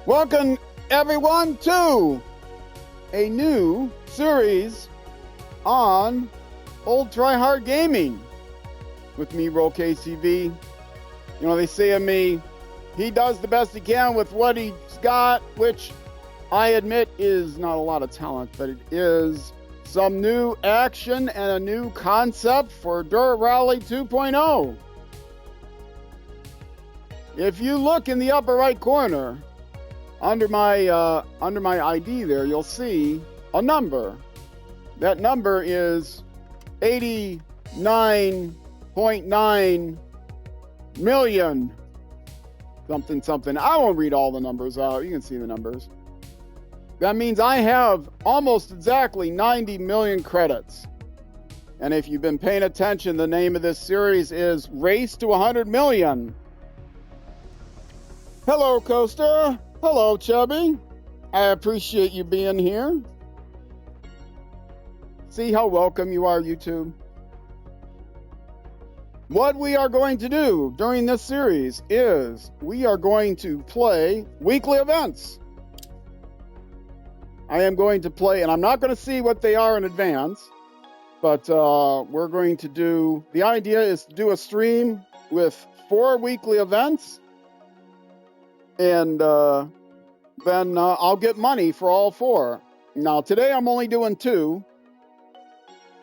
Welcome, everyone, to a new series on Old Try Hard Gaming with me, Roll KCV. You know, they say of me, he does the best he can with what he's got, which I admit is not a lot of talent, but it is some new action and a new concept for Dirt Rally 2.0. If you look in the upper right corner, under my ID there, you'll see a number. That number is 89.9 million something. I won't read all the numbers out. You can see the numbers. That means I have almost exactly 90 million credits. And if you've been paying attention, the name of this series is Race to 100 Million. Hello, Coaster. Hello, Chubby. I appreciate you being here. See how welcome you are, YouTube? What we are going to do during this series is we are going to play weekly events. I am going to play, and I'm not going to see what they are in advance, but we're going to do, the idea is to do a stream with 4 weekly events, and then I'll get money for all 4. Now, today I'm only doing 2,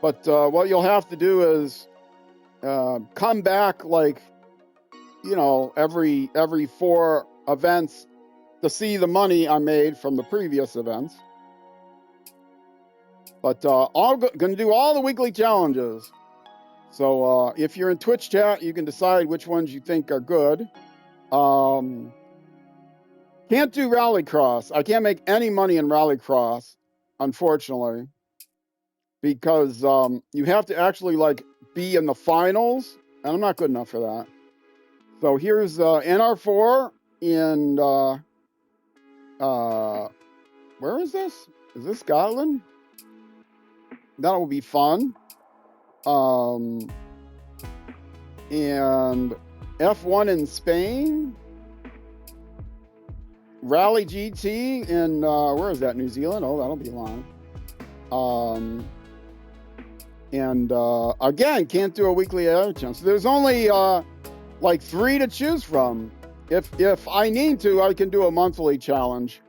but what you'll have to do is come back, like, you know, every 4 events to see the money I made from the previous events. But I'm going to do all the weekly challenges. So if you're in Twitch chat, you can decide which ones you think are good. Can't do Rallycross. I can't make any money in Rallycross, unfortunately, because you have to actually, like, be in the finals, and I'm not good enough for that. So here's NR4 in where is this? Is this Scotland? That will be fun. And F1 in Spain. Rally GT in where is that? New Zealand? Oh, that'll be long. And again, can't do a weekly action. So there's only like 3 to choose from. If I need to, I can do a monthly challenge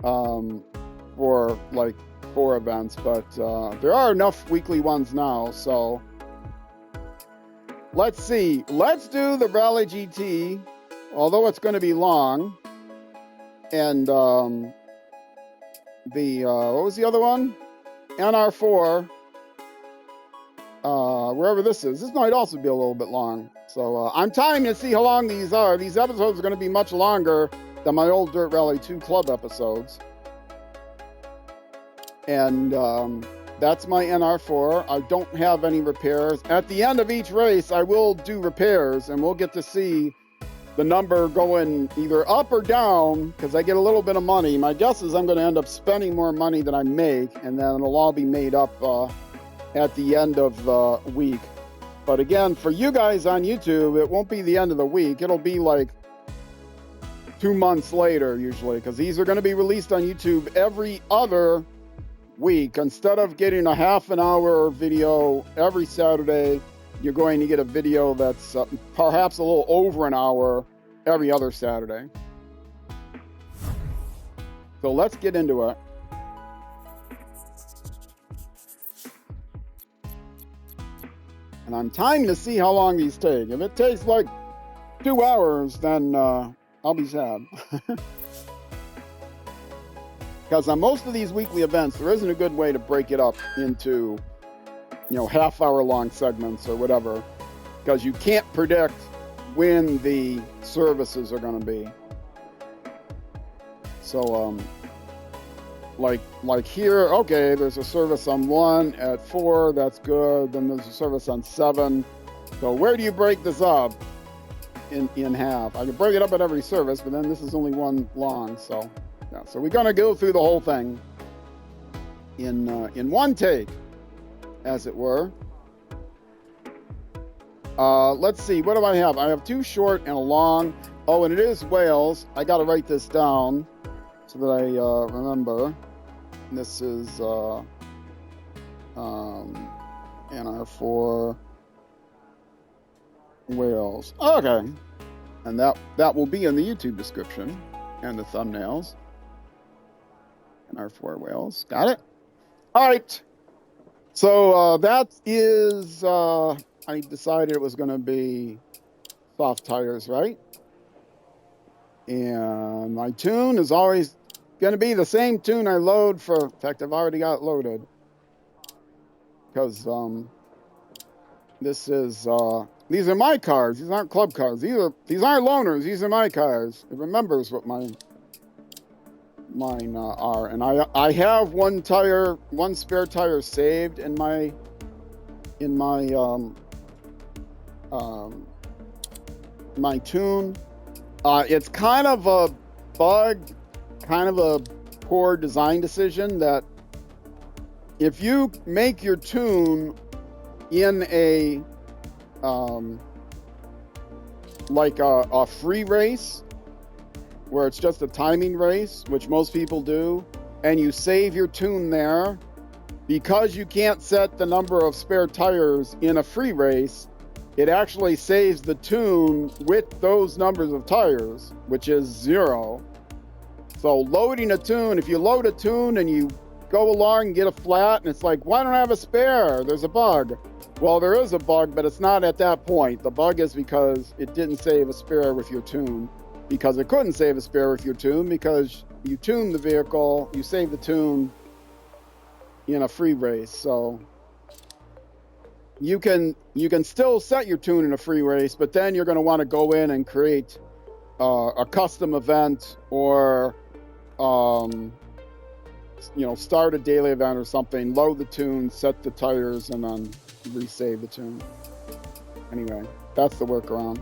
for like 4 events, but there are enough weekly ones now. So let's see. Let's do the Rally GT, although it's going to be long. And the what was the other one? NR4. Wherever this is. This might also be a little bit long. So I'm timing to see how long these are. These episodes are going to be much longer than my old Dirt Rally 2 Club episodes. And that's my NR4. I don't have any repairs. At the end of each race, I will do repairs, and we'll get to see the number going either up or down, because I get a little bit of money. My guess is I'm going to end up spending more money than I make, and then it'll all be made up at the end of the week. But again, for you guys on YouTube, it won't be the end of the week. It'll be like 2 months later, usually, because these are going to be released on YouTube every other week. Instead of getting a half an hour video every Saturday, you're going to get a video that's perhaps a little over an hour every other Saturday. So let's get into it. And I'm timing to see how long these take. If it takes like 2 hours, then I'll be sad. Because on most of these weekly events, there isn't a good way to break it up into, you know, half-hour long segments or whatever, because you can't predict when the services are going to be. So, like here, okay, there's a service on 1 at 4, that's good. Then there's a service on 7. So where do you break this up in half? I can break it up at every service, but then this is only 1 long, so. Yeah, so we're going to go through the whole thing in one take, as it were. Let's see, what do I have? I have 2 short and a long. Oh, and it is Wales. I got to write this down. so that I remember. This is NR4 whales. Okay, and that will be in the YouTube description and the thumbnails. NR4 whales. Got it. All right. So that is. I decided it was going to be soft tires, right? And my tune is always going to be the same tune I load for. In fact, I've already got it loaded because this is these are my cars. These aren't club cars. These aren't loaners. These are my cars. It remembers what mine are, and I have one spare tire saved in my my tune. It's kind of a bug, kind of a poor design decision that if you make your tune in a like a free race where it's just a timing race, which most people do, and you save your tune there, because you can't set the number of spare tires in a free race, it actually saves the tune with those numbers of tires, which is 0. So loading a tune, if you load a tune and you go along and get a flat and it's like, why don't I have a spare? There's a bug. Well, there is a bug, but it's not at that point. The bug is because it didn't save a spare with your tune, because it couldn't save a spare with your tune, because you tuned the vehicle, you saved the tune in a free race. So you can still set your tune in a free race, but then you're going to want to go in and create a custom event, or start a daily event or something, load the tune, set the tires, and then resave the tune. Anyway, that's the workaround.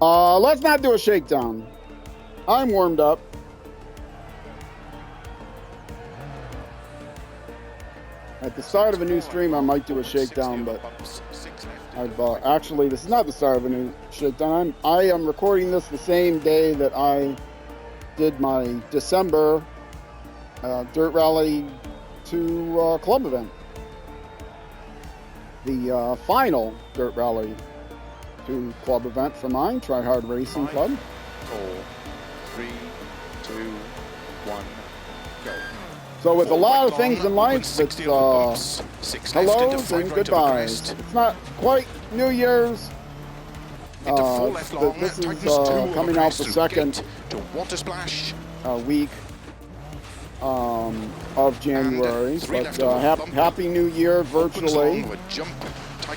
Let's not do a shakedown. I'm warmed up. At the start of a new stream, I might do a shakedown, but I've actually, this is not the start of a new shakedown. I am recording this the same day that I did my December Dirt Rally 2 club event. The final Dirt Rally 2 club event for mine, Try Hard Racing Club. 4, 3, 2, 1, go. So with a lot of things in life, it's hellos and goodbyes. It's not quite New Year's. This is coming out the second week of January. But Happy New Year virtually.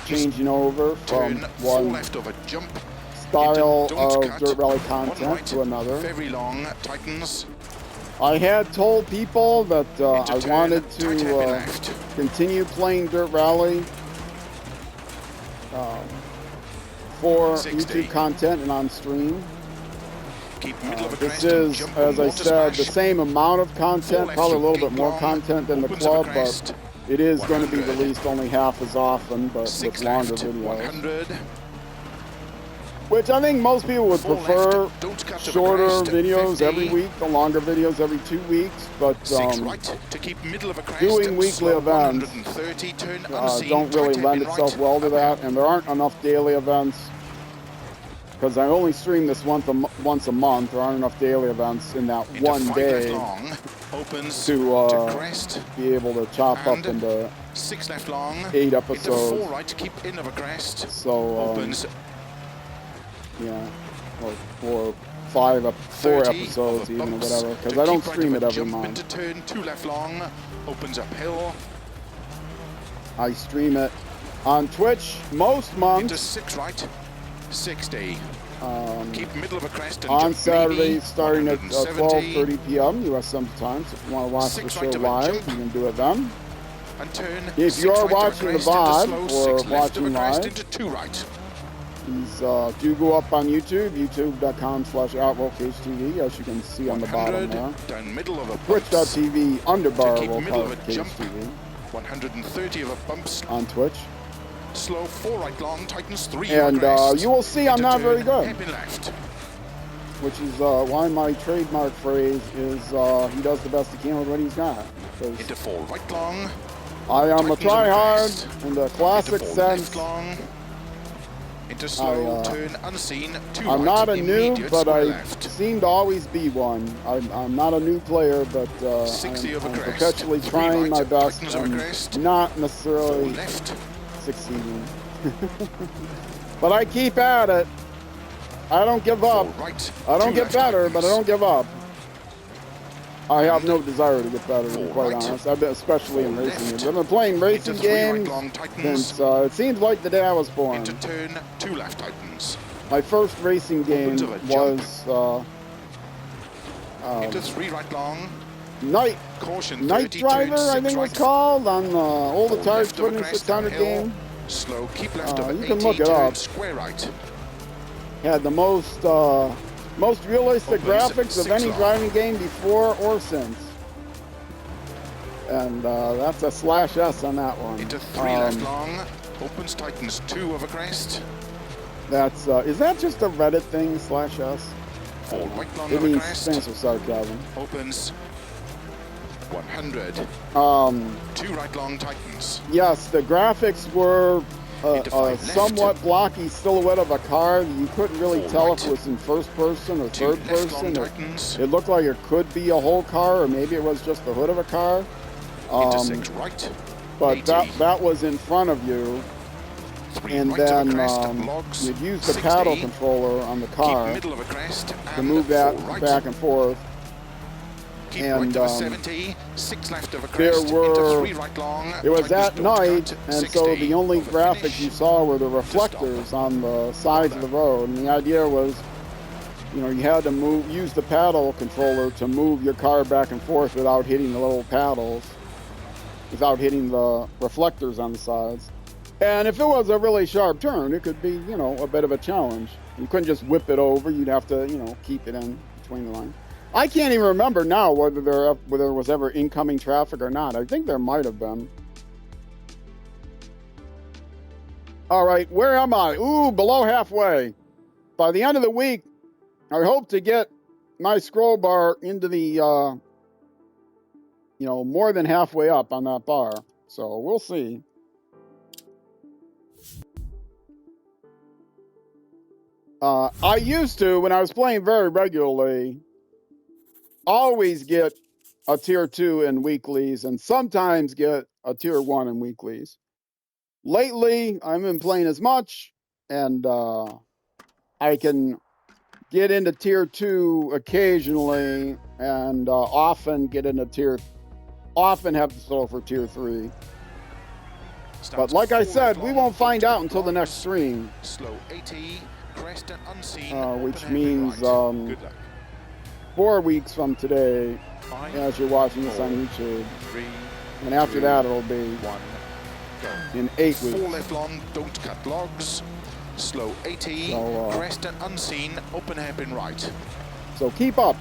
Changing over from one style of dirt rally content to another. Very long, tightens. I had told people that I wanted to continue playing Dirt Rally for 60. YouTube content and on stream. This is, as I said, the same amount of content, probably a little bit more content than the club, but it is going to be released only half as often, but with longer videos. Which I think most people would prefer shorter videos every week, the longer videos every 2 weeks, but doing weekly events don't really lend itself well to that, and there aren't enough daily events, because I only stream this once a month. There aren't enough daily events in that one day to be able to chop up into 8 episodes. So yeah, or 4 episodes even, or whatever, because I don't stream it every month. Into turn 2 left long, opens uphill. I stream it on Twitch most months. Into 6 right, 60. Keep middle of a crest and on Saturday, starting at 12:30 p.m. US Central Time. So if you want to watch the show live, you can do it then. And turn if you are watching the VOD or watching live, into 2 right. These do go up on YouTube, youtube.com/OutRollCageTV, as you can see on the bottom there. Down middle of a Twitch.tv _RollCageTV. 130 of a bumps on Twitch. Slow 4 right long, tightens 3. And you will see I'm not very good. which is why my trademark phrase is he does the best he can with what he's got. Into 4 right long. I am a try-hard in the classic into 4 sense. left long. Into slow turn unseen. 2 I'm right, not a noob, but I left. seem to always be one. I'm not a new player, but I'm perpetually trying my best and not necessarily succeeding. But I keep at it. I don't give up. Right, I don't get better, but I don't give up. I have no desire to get better, to be quite honest. I've been, especially in racing games. I've been playing racing games since it seems like the day I was born. Into turn 2 left tightens. My first racing game was into 3 right long. Night Driver, I think it was called, on the old Atari 2600 game. Slow, keep left of you can look it up. Square right. Had the most realistic graphics of any driving game before or since. And that's a /S on that one. Into 3 left long. Opens, tightens 2 over crest. That's is that just a Reddit thing, /S? 4 right long it over means crest. sense of sarcasm. Opens 100. 2 right long tightens. Yes, the graphics were a somewhat blocky silhouette of a car. You couldn't really tell if it was in first person or third person. It looked like it could be a whole car, or maybe it was just the hood of a car. Into 6 right. But 80. that was in front of you. 3 And right then logs, you'd use the 60. paddle controller on the car Keep middle of a crest to move that back and forth. Keep and right of a 70, 6 left of a there crest, were, into 3 right long. it was tightens at don't night, cut, and 60 so the only over graphics finish. you saw were the reflectors on the sides of the road. And the idea was, you had to use the paddle controller to move your car back and forth without hitting the little paddles, without hitting the reflectors on the sides. And if it was a really sharp turn, it could be, a bit of a challenge. You couldn't just whip it over. You'd have to, keep it in between the lines. I can't even remember now whether there was ever incoming traffic or not. I think there might have been. All right, where am I? Ooh, below halfway. By the end of the week, I hope to get my scroll bar into the, more than halfway up on that bar. So we'll see. I used to, when I was playing very regularly, always get a tier 2 in weeklies and sometimes get a tier 1 in weeklies. Lately, I haven't been playing as much, and I can get into tier 2 occasionally, and often have to settle for tier 3. But like I said, we won't find out until the next stream. Slow 80, crest and unseen, which means 4 weeks from today, as you're watching this on YouTube. 3, and after that, it'll be 1, go. In 8 weeks. 4 left long, don't cut logs. Slow 80, crest and unseen, open hairpin right. So keep up.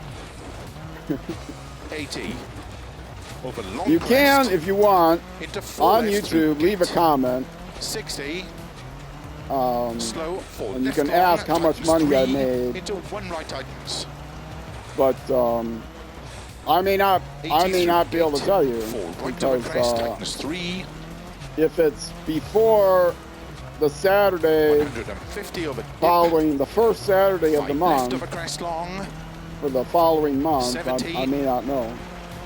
80. Over long you crest, can, if you want, into 4 on YouTube, leave a comment. 60. Slow 4 and you left can long, ask how much money 3, I made. Into 1 right tightens. But I may not be able to tell you, 4 right because crest, tightens 3. if it's before the Saturday 150 over following the first Saturday of the 5 month, left of a crest long. for the following month, 70. I may not know.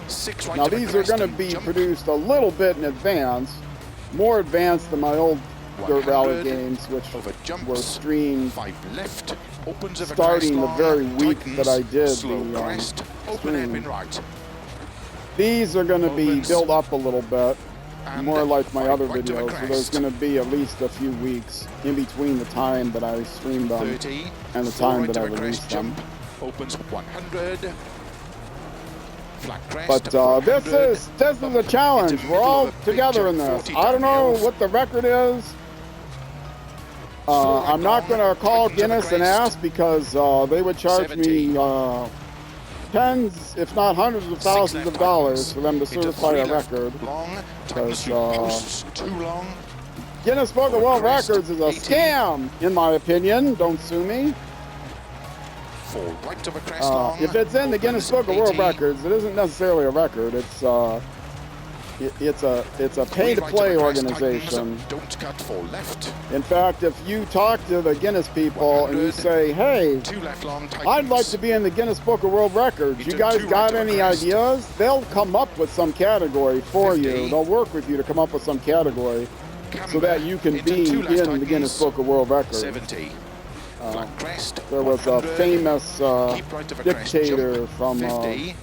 6 right Now of a these are crest going to and be jump. produced a little bit in advance, more advanced than my old Dirt Rally games, which over jumps, were streamed 5 left, opens of a starting crest the long, very week tightens, that I did slow the crest, open stream. hairpin right. These are going to be Opens. built up a little bit, And more like my 5 other right of a videos, so there's crest. going to be at least a few weeks in between the time that I streamed them 30, and the 4 time right that I of a crest, released them. jump, opens 100. Flat crest, But this is a challenge. Into We're all middle of a big together jump, in this. 40 I don't know downhill. what the record is. I'm not going to call Guinness and ask, because they would charge 70. me tens, if not hundreds of thousands of dollars for them to certify a record. Because too long. Guinness Book of World Crest, Records is a 80. scam, in my opinion. Don't sue me. four right of a crest long. If it's in the Guinness Book of World Records, it isn't necessarily a record. It's a pay-to-play organization. Don't cut for left. In fact, if you talk to the Guinness people and you say, "Hey, Two left long tightens. I'd like to be in the Guinness Book of World Records. You guys got any ideas?" They'll come up with some category for you. They'll work with you to come up with some category so that you can be in the Guinness Book of World Records. 70. Flat crest. There was a famous Keep right of a crest, dictator jump, from 50.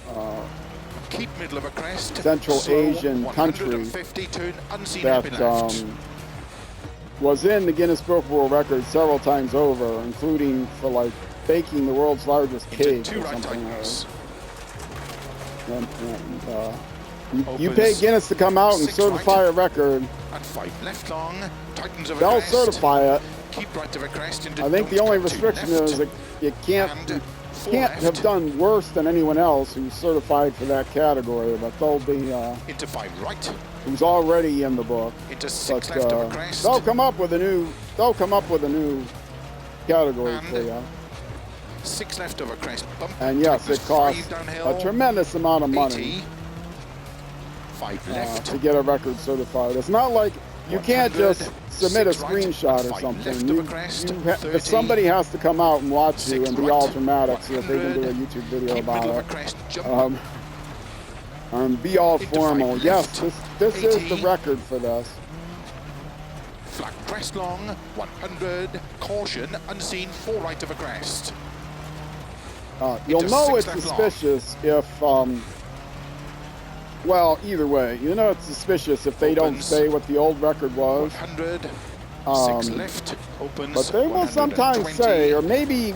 Keep middle of a crest. Central Slow, Asian country 150, turn unseen that happy left. was in the Guinness Book of World Records several times over, including for like baking the world's largest cake Two or right something. tightens. You pay Guinness to come out and Six certify right. a record. And five left long. Tightens of a They'll crest. certify it. Keep right of a crest into I think the don't only cut to restriction left. is that you can't And four have left. done worse than anyone else who's certified for that category, but they'll be Into five right. who's already in the book. Into six But left of a crest. they'll come up with a new category And for you. Six left of a crest. Bump. And yes, it Tightens costs five downhill. a tremendous amount of money 80. Five left. to get a record certified. It's not like you can't 100, just submit a six right, screenshot or five something. left of a crest, 30, Somebody has to come out and watch you six and be right, all dramatic so that they can do a 100, YouTube video keep about middle of a it. crest. Jump. Be all Into formal. five Yes, left, this is the 80. record for this. Flat crest long. 100. Caution. Unseen. Four right of a crest. You'll Into know six it's left long. suspicious if, well, either way, you know it's suspicious if they don't Opens. say what the old record was. 100. Six left. Opens. But they will sometimes 120. say, or maybe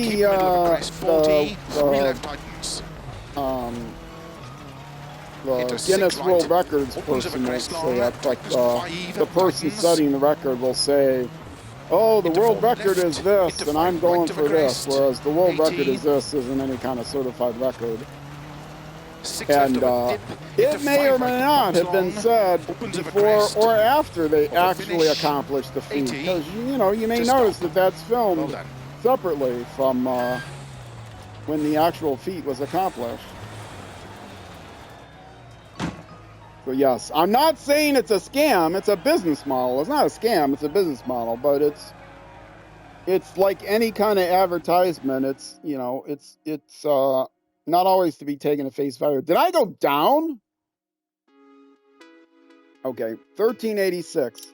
Keep middle of a crest. 40. Three left tightens. the Into six Guinness right. World Records Opens of a person will crest say long. that, but Tightens five, the person tightens. setting the record will say, "Oh, the Into world four record left, is this, into and I'm five going right of a for this," crest. whereas the world 80. record is this, isn't any kind of certified record. Six And left of a dip. it Into may or five may right. not have been Long. said Opens of a before crest. or after they Over actually finish. accomplished the feat, 80. because you may To notice stop. that that's Well filmed done. separately from when the actual feat was accomplished. So yes, I'm not saying it's a scam. It's a business model. It's not a scam. It's a business model, but it's like any kind of advertisement. It's not always to be taken at face value. Did I go down? Okay, 1386.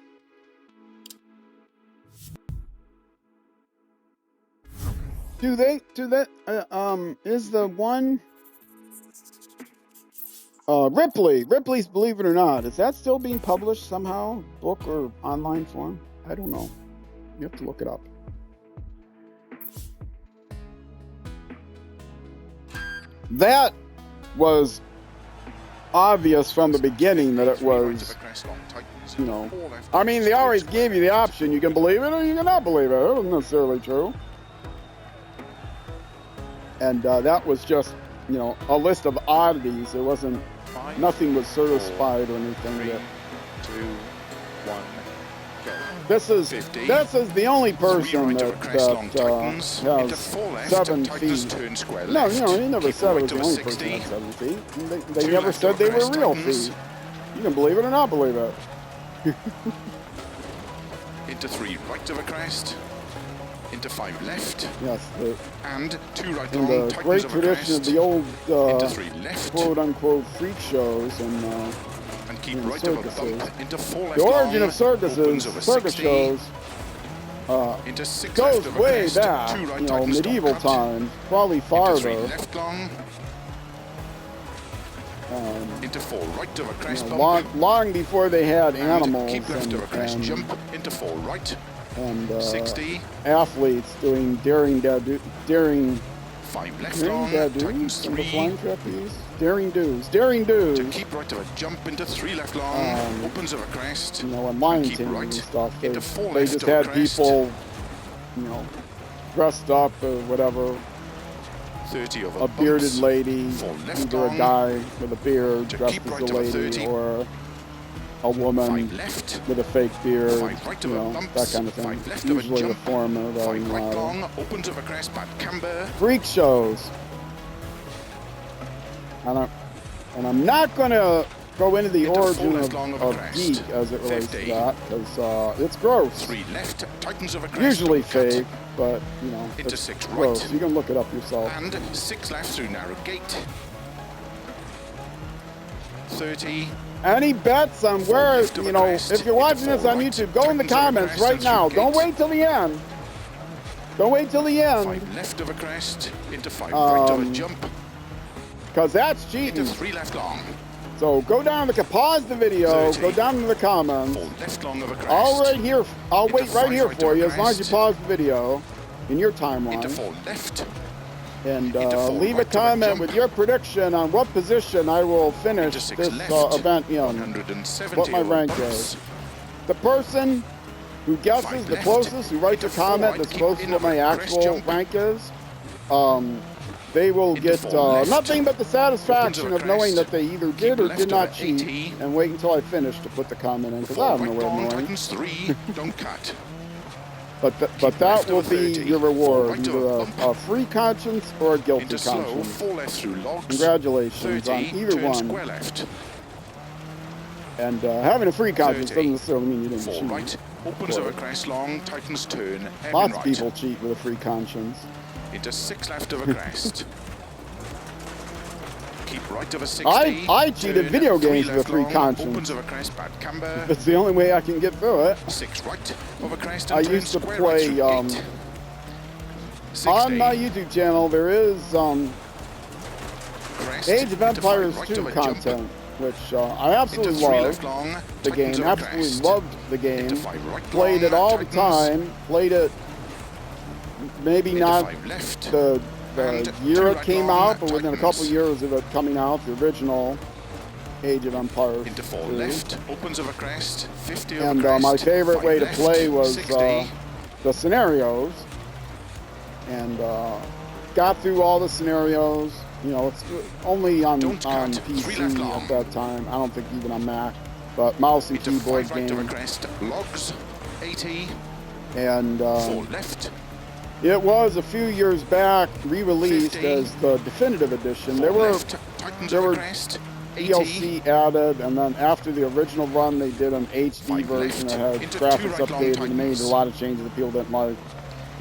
Is the one Ripley's Believe It or Not, is that still being published somehow, book or online form? I don't know. You have to look it up. That was obvious from the beginning that it was, I mean, they always gave you the option. You can believe it or you cannot believe it. It wasn't necessarily true. And that was just, a list of oddities. It wasn't, nothing was certified or anything. 3, That 2, 1, go. this is 50. the only Three person right of a that crest long tightens. Into has four left. 7 Tightens, feet. turn square No, left. he never Keep said right it was to the a only person 60. that had 7 feet. They Two never left said of they a were crest real tightens. feet. You can believe it or not believe it. Into 3 right of a crest. Into 5 left. Yes, And 2 right in long. the Tightens great of a tradition of crest. the old Into 3 left. quote-unquote freak shows and Keep in right of a circuses. bump. Into 4 left The origin long. of circuses, Opens of a circus 60. shows, Into 6 goes left of a way crest. back, 2 right tightens, don't medieval cut. times, probably Into 3 farther. left long. Into 4 right of a crest bump. Long before they had And animals keep left of a crest, jump into 4 right. and 60. athletes doing daring 5 left long. dadoos Tightens from the 3. flying trapeze. Daring doos. To keep right of a jump into 3 left long. Opens of a crest. In Lion Keep King right and stuff, into 4 they left just of a had crest. people, dressed up or whatever. 30 over A bearded bumps. lady, 4 left either a long. guy with a beard To dressed keep as right a of a lady, 30. or a woman 5 left. with a fake beard, 5 right you of a know, lumps, that kind of thing. 5 left of a Usually the jump, former, though. 5 right long, opens of a crest, bad camber. Freak shows. And I'm not going to go into the origin of geek as it relates to that, because it's gross. 3 left, tightens of a crest. Usually cut. fake, but, you know, Into it's 6 gross. right. You can look it up yourself. And 6 left through narrow gate. 30. Any bets on where, you know, if you're watching this on YouTube, go in the comments right now. Don't wait till the end. Don't wait till the end. 5 left of a crest, into 5 right of a jump. Because that's cheating. Into 3 left long. So go down, pause the video, 30. go down to the comments. 4 left long of a crest. I'll wait right here right for of you a as long as you crest. pause the video in your timeline. Into 4 left. And into 4 leave right a of a comment jump. with your prediction on what position I will finish Into 6 this left. event in. 170 What my rank bumps. is. The person who guesses 5 the left. closest, who writes a Into 4 comment right, that's keep close to in what of a my crest actual jump. rank is, they will Into get 4 left. nothing but the satisfaction Opens of of a knowing crest. that they either Keep did or left did of not a cheat, 80. and wait until I finish to put the comment in, because I 4 have no right way of long, knowing. tightens 3, don't cut. But that left will of a be 30. your 4 reward, right of either a a bump. free conscience or a guilty Into slow, conscience. 4 left through logs. Congratulations 30, on either turn one. square left. And having a free conscience 30. doesn't necessarily mean you didn't 4 cheat. right, opens of a crest long, tightens turn, heavy Lots right. of people cheat with a free conscience. Into 6 left of a crest. Keep right of a 60. I cheated turn, video 3 games with a left free long, conscience. Opens of a crest, bad camber. That's the only way I can get through it. 6 right of a crest I and turn used to square play, right through gate. 60, On my YouTube channel, there is crest, Age of into 5 Empires right 2 of a jump. content, which I absolutely Into 3 love. left long, The game, tightens of a absolutely crest. loved the game. Into 5 right Played long, it all the tightens. time. Played it, maybe Into not 5 left. the And year 2 it right came long, out, but within a couple tightens. years of it coming out, the original Age of Empires Into 4 2. left, opens of a crest, 50 of And a crest. my favorite 5 way to left, play was 60. the scenarios, and got through all the scenarios. You know, it's only on Don't cut. 3 left PC long. at that time. I don't think even on Mac, but mouse and Into keyboard 5 right of a game. crest, logs, 80, And 4 left, it was a few years back re-released 50. as the definitive edition. 4 There were left, tightens there of a were crest, 80, DLC added, and then after the original run, they did an HD 5 version left, that had into 2 graphics right long updated and made a tightens. lot of changes that people didn't like.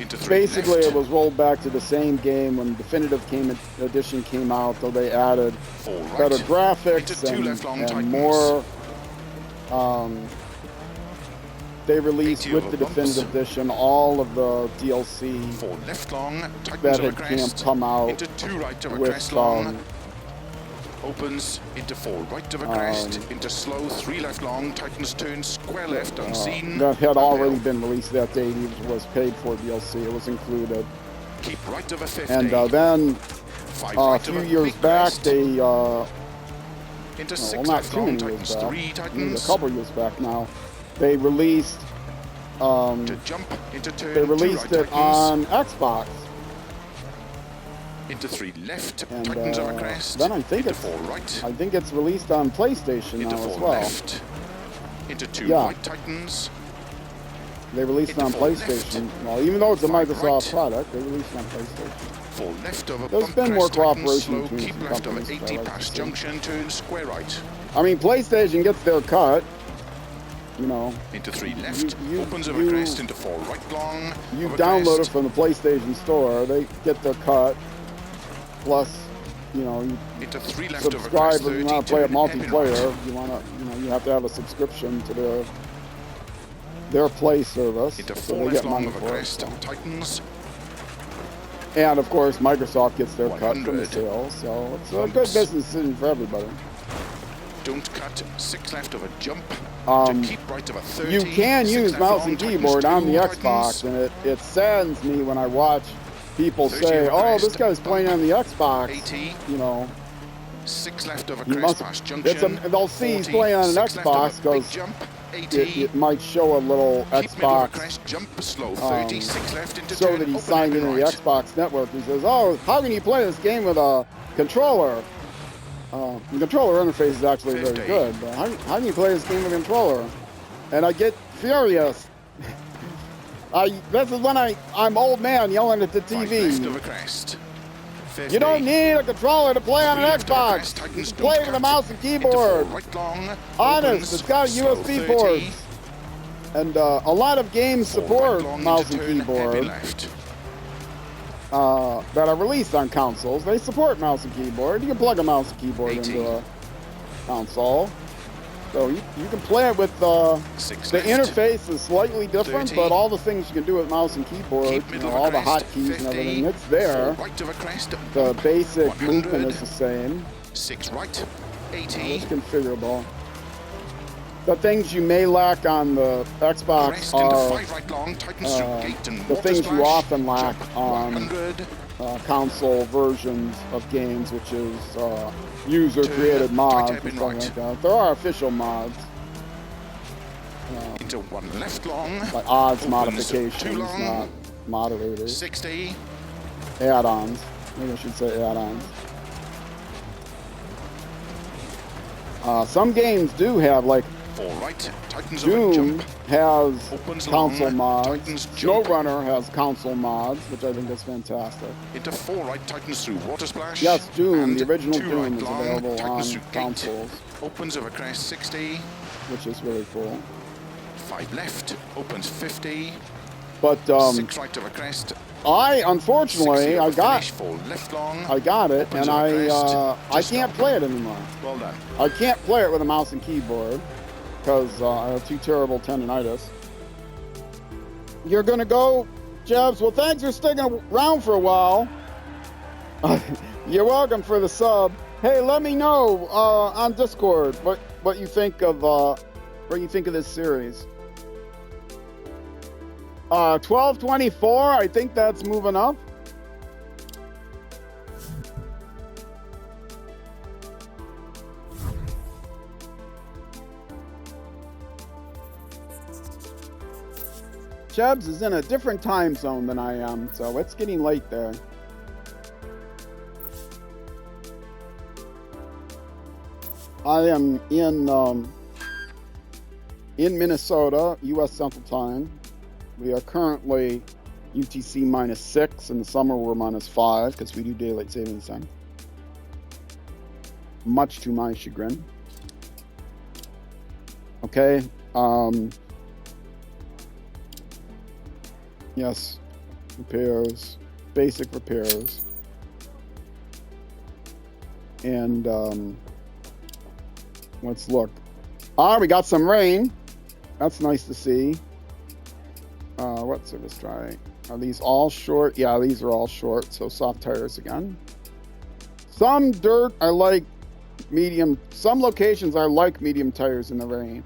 into 3 Basically, left, it was rolled back to the same game when Definitive Edition came out, though they added 4 right, better graphics into 2 left long and tightens. more. They released 80 with of the a bumps. Definitive Edition all of the DLC 4 left long, tightens that of a had crest, come out into 2 right of a with crest long, opens into 4 right of a crest, into slow, 3 left long, tightens turn, square left, unseen. that had already uphill. been released that day. It was paid for DLC. It was included. Keep right of a 50. And then 5 a right few of a years big back, crest, they into well, 6 not left too long, many tightens years back. 3, Maybe a tightens, couple years back now. They released to jump, into turn, they 2 released right, it tightens, on Xbox. into 3 left, And tightens of a crest, then I think into it's 4 right, I think it's released on PlayStation into now 4 as well. left, into 2 Yeah. right, tightens, They released it into on 4 PlayStation. Well, even though it's a 5 Microsoft right. product, they released it on PlayStation. 4 left of a There's bump been more crest, tightens, cooperation slow, between keep some left of companies, 80 I like to past see. junction, turn square right, I mean, PlayStation gets their cut. You know, into 3 left, you- opens of you- a crest, into 4 right long, you of a download it crest, from the PlayStation Store. They get their cut. Plus, you know, you into 3 left of a subscribe crest, if you 30, want to play it turn, hairpin multiplayer. right, You want to, you know, you have to have a subscription to their Play service, into so 4 they left get money long of a for it. crest, So. tightens, And of course, Microsoft gets their cut from the 100. sales, so it's a good Bumps. business decision for everybody. don't cut, 6 left of a jump, Um, to keep right of a 30, You can 6 use left mouse long, and tightens, keyboard on 2, the tightens, Xbox, and it saddens me when I watch people 30 say, of a "Oh, crest, this guy's playing on the Xbox." 80, You know, 6 left of a you crest must. past junction, They'll see he's 40, playing on an 6 left of Xbox a big because jump, 80, it might show a little keep middle of a Xbox crest, jump slow, 30, 6 left into so turn, that he's open signed hairpin into the right, Xbox network. He says, "Oh, how can you play this game with a controller?" The controller interface is actually 50. very good, but how can you play this game with a controller? And I get furious. This is when I'm old man yelling at the Right left of TV. a crest. 50. You don't need a controller to play on an Left of a Xbox. crest, tightens, You can play don't with a cut. mouse and Into keyboard. four, right long. Honest, Opens, it's got slow USB 30. ports. And a lot of games Four, support right long mouse into and turn, heavy keyboard left. that are released on consoles. They support mouse and keyboard. You can plug a mouse and keyboard 80. into a console. So you can play it with Six the left. interface is slightly different, 30. but all the things you can do with mouse and keyboard, Keep you middle know, of a all the crest, hotkeys and 50. everything, it's there. Four right of a crest. The bump, basic 100. movement is the same. 6 right. 80. It's configurable. The things you may lack on the Xbox Crest into are 5 right long. Tightens through gate and the water things splash. you often lack Jump, on 100. console versions of games, which is user-created Turn, mods tight and hairpin stuff right. like that. There are official mods, Into 1 left long. like odds Opens modifications, 2 long. not moderators. 60. Add-ons. Maybe I should say add-ons. Some games do have, like 4 right. Tightens over Doom jump. has Opens console long, mods. tightens jump. SnowRunner has console mods, which I think is fantastic. Into 4 right. Tightens through water splash. Yes, Doom, And the original 2 Doom right is long, available on tightens through gate. consoles, Opens over crest 60. which is really cool. 5 left. Opens 50. But 6 right over crest. unfortunately, 60 I over got finish, 4 left long. it, Opens and over crest. I Just can't stop. play it anymore. Well done. I can't play it with a mouse and keyboard because I have too terrible tendonitis. You're gonna go, Jebs? Well, thanks for sticking around for a while. You're welcome for the sub. Hey, let me know on Discord what you think of this series. 1224. I think that's moving up. Chubbs is in a different time zone than I am, so it's getting late there. I am in Minnesota, U.S. Central Time. We are currently UTC -6. In the summer, we're -5 because we do daylight savings time. Much to my chagrin. Okay. Yes. Repairs. Basic repairs. And let's look. We got some rain. That's nice to see. What service dry? Are these all short? Yeah, these are all short. So soft tires again. Some dirt I like medium. Some locations I like medium tires in the rain,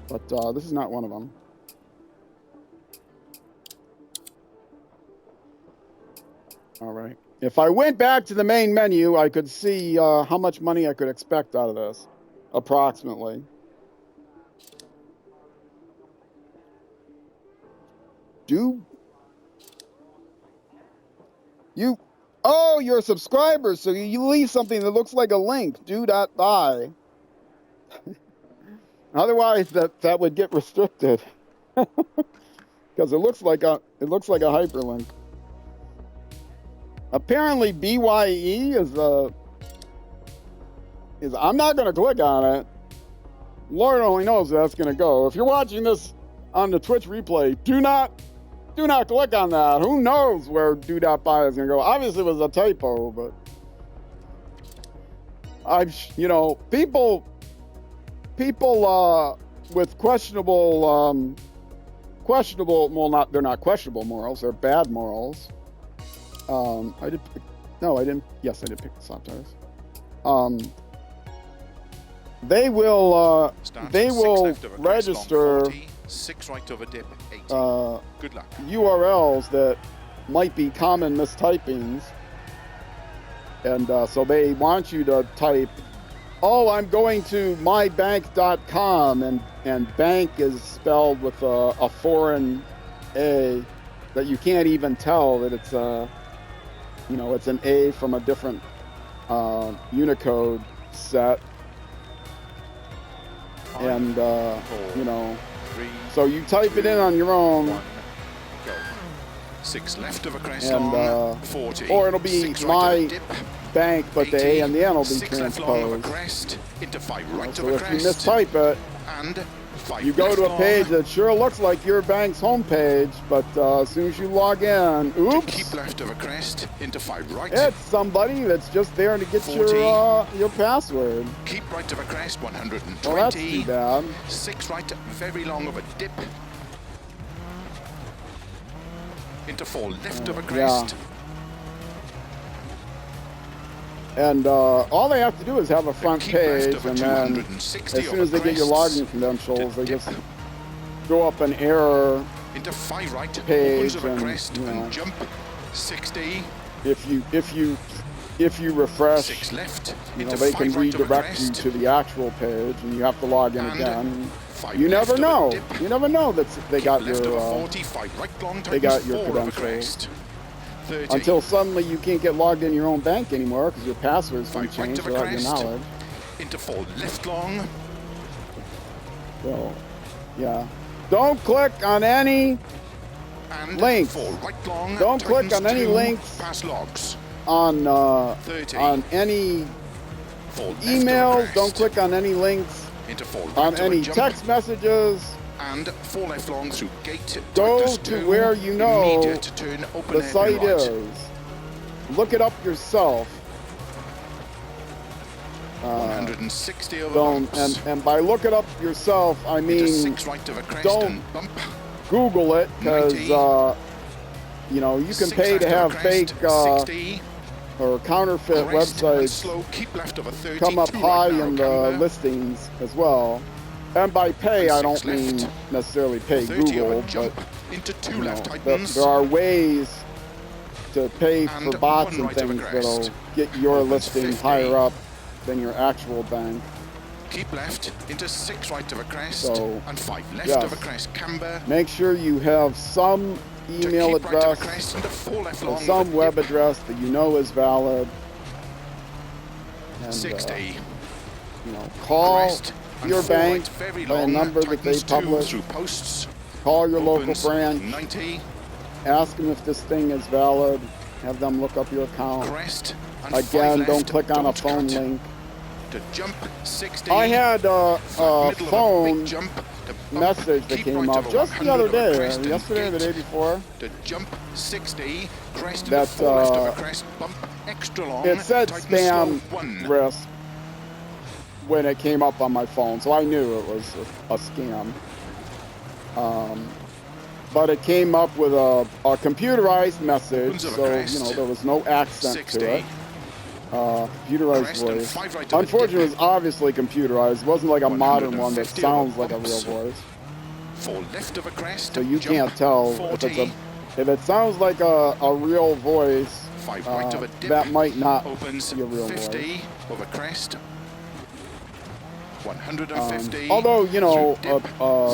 but this is not one of them. All right. If I went back to the main menu, I could see how much money I could expect out of this, approximately. Oh, you're a subscriber, so you leave something that looks like a link. Do.buy. Otherwise, that would get restricted because it looks like a hyperlink. Apparently, BYE is I'm not going to click on it. Lord only knows where that's going to go. If you're watching this on the Twitch replay, do not click on that. Who knows where do.buy is going to go? Obviously, it was a typo, but people with questionable, well, they're not questionable morals. They're bad morals. I did pick the soft tires. They will register 6 right over dip 80. Good luck. URLs that might be common mistypings, and so they want you to type, "Oh, I'm going to mybank.com," and bank is spelled with a foreign A that you can't even tell that it's it's an A from a different Unicode set. And, you know, so you type it in on your own. 1, go. 6 left of a crest And, long, 40. or it'll be 6 right my of a dip, bank, but the 80, A and the N will be 6 left long of a transposed. crest, into 5 right So of a if you crest, mistype it, and 5 you go left to a long. page that sure looks like your bank's homepage, but as soon as you log in, To oops, keep left of a crest, into 5 right. it's somebody that's just there to get 40. your password. Keep right of a crest, 120. Well, that's too bad. 6 right, very long of a dip. Into 4 left of a crest. And all they have to do is have a front Keep left page, of a and then 260 as soon of as they get your crests, login credentials, they dip. just throw up an error Into 5 right, page, opens of a and crest, you know, and jump. 60. if you refresh, 6 left, you know, into they 5 can right of a redirect you crest, to the actual page, and you have to log in and again. 5 You left never of a know. dip. You never know that they Keep got left of a your 40, 5 right long, they got your 4 of a credentials. crest. 30. Until suddenly you can't get logged in your own bank anymore because your password's been 5 right changed of a without your crest, knowledge. into 4 left long, So, yeah. Don't click on any and links. 4 right long. Don't click tightens on any 2, links pass logs. on 30. any 4 left of a emails. crest, Don't click on any links into 4 right on of a any jump, text messages. and 4 left long through gate. Go tightens to 2, where you know immediate turn, open The hairpin site right. is. Look it up yourself. 160 over Don't bumps. and by look it up yourself, I Into mean 6 right of a crest don't and bump. Google it, because 90. you know, you can 6 pay left to of a have crest, fake 60. or counterfeit Crest and websites slow, keep left of a 30. come up 2 high right narrow in the camber. listings as well. And by pay, And I don't 6 mean left. necessarily pay 30 Google, of a but jump, into 2 you left know, tightens. there are ways to pay And for bots 1 and right of a things crest. that'll get your Opens listing 50. higher up than your actual bank. Keep left, into 6 right of a crest, So, and 5 left yes. of a crest camber. Make sure you have some To email keep right of a address crest, into 4 left or long. some with a web dip. address that you know is valid. And, 60. you know, call Crest, and your 4 bank right, very by a long, number that they tightens 2 publish. through posts. Call your local Opens branch. 90. Ask them if this thing is valid. Have them look up your account. Crest, and 5 Again, left, don't click on a don't phone cut. link. To jump 60. I had a middle of a phone big jump, to bump, message that keep came right up of a just the 100 other of a day, crest and yesterday or the gate. day before. To jump 60, crest That, into 4 left of a crest, bump extra long. It said tightens spam slow 1. risk when it came up on my phone, so I knew it was a scam. But it came up with a computerized message, Opens of a so crest. you know there was no accent 60. to it. Computerized Crest and voice. 5 right of a Unfortunately, it dip. was obviously computerized. It wasn't like a modern one that 150 of a sounds like a real bumps. voice. 4 left of a crest. So you jump can't tell 40. if it sounds like a real voice. 5 right of a dip. That might not Opens be a real 50 voice. of a crest. 150. Although, you know, through dip,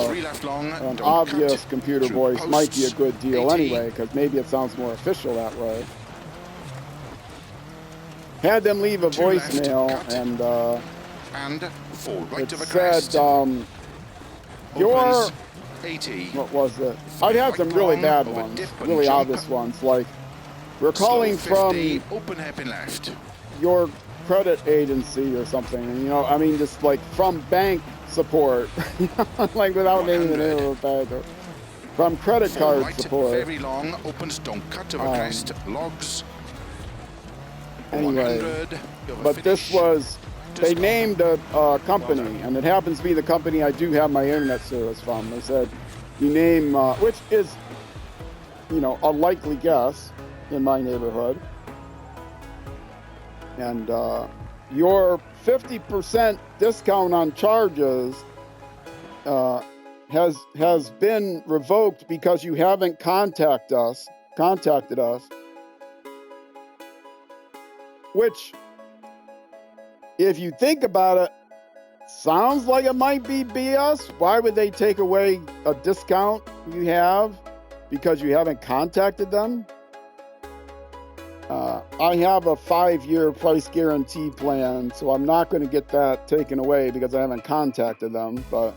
3 left long. an don't obvious cut, computer through voice might be a posts, good deal 80. anyway, because maybe it sounds more official that way. Had them leave a 2 left, voicemail, cut. and And 4 right it of a said, crest. your, Opens 80. what was it? I'd had some really long bad over ones, dip and really jump. obvious ones, like, we're Slow calling 50, from open hairpin left. your credit agency or something, and, you know, I mean, just like from bank support, like without naming the name of a bank, or from credit 4 card right, support. very long, opens, don't cut of a crest, logs. Anyway, 100 of a but this finish. was, they Discount. named a company, and it happens to be the company I do have my internet service from. They said, you name, which is, you know, a likely guess in my neighborhood. And your 50% discount on charges has been revoked because you haven't contacted us. Which, if you think about it, sounds like it might be BS. Why would they take away a discount you have because you haven't contacted them? I have a 5-year price guarantee plan, so I'm not going to get that taken away because I haven't contacted them. But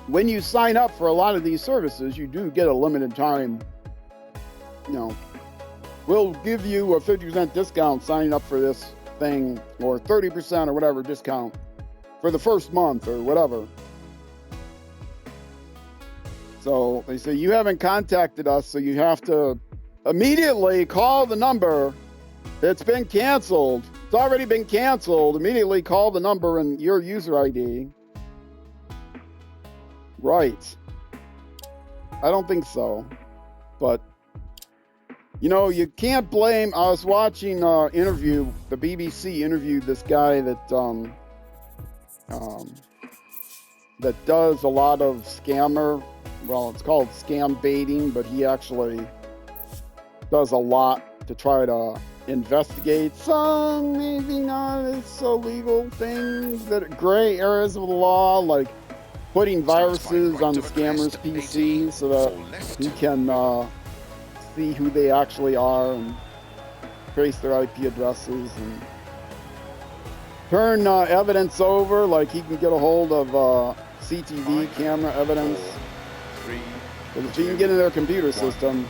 when you sign up for a lot of these services, you do get a limited time. You know, we'll give you a 50% discount signing up for this thing, or 30% or whatever discount for the first month or whatever. So they say, you haven't contacted us, so you have to immediately call the number. It's been canceled. It's already been canceled. Immediately call the number and your user ID. Right. I don't think so. But, you know, you can't blame. I was watching interview. The BBC interviewed this guy that does a lot of scammer. Well, it's called scam baiting, but he actually does a lot to try to investigate some maybe not as illegal things, that are gray areas of the law, like putting viruses on the scammers' PCs so that he can see who they actually are and trace their IP addresses and turn evidence over, like he can get a hold of CTV camera evidence. Because if you can get in their computer system,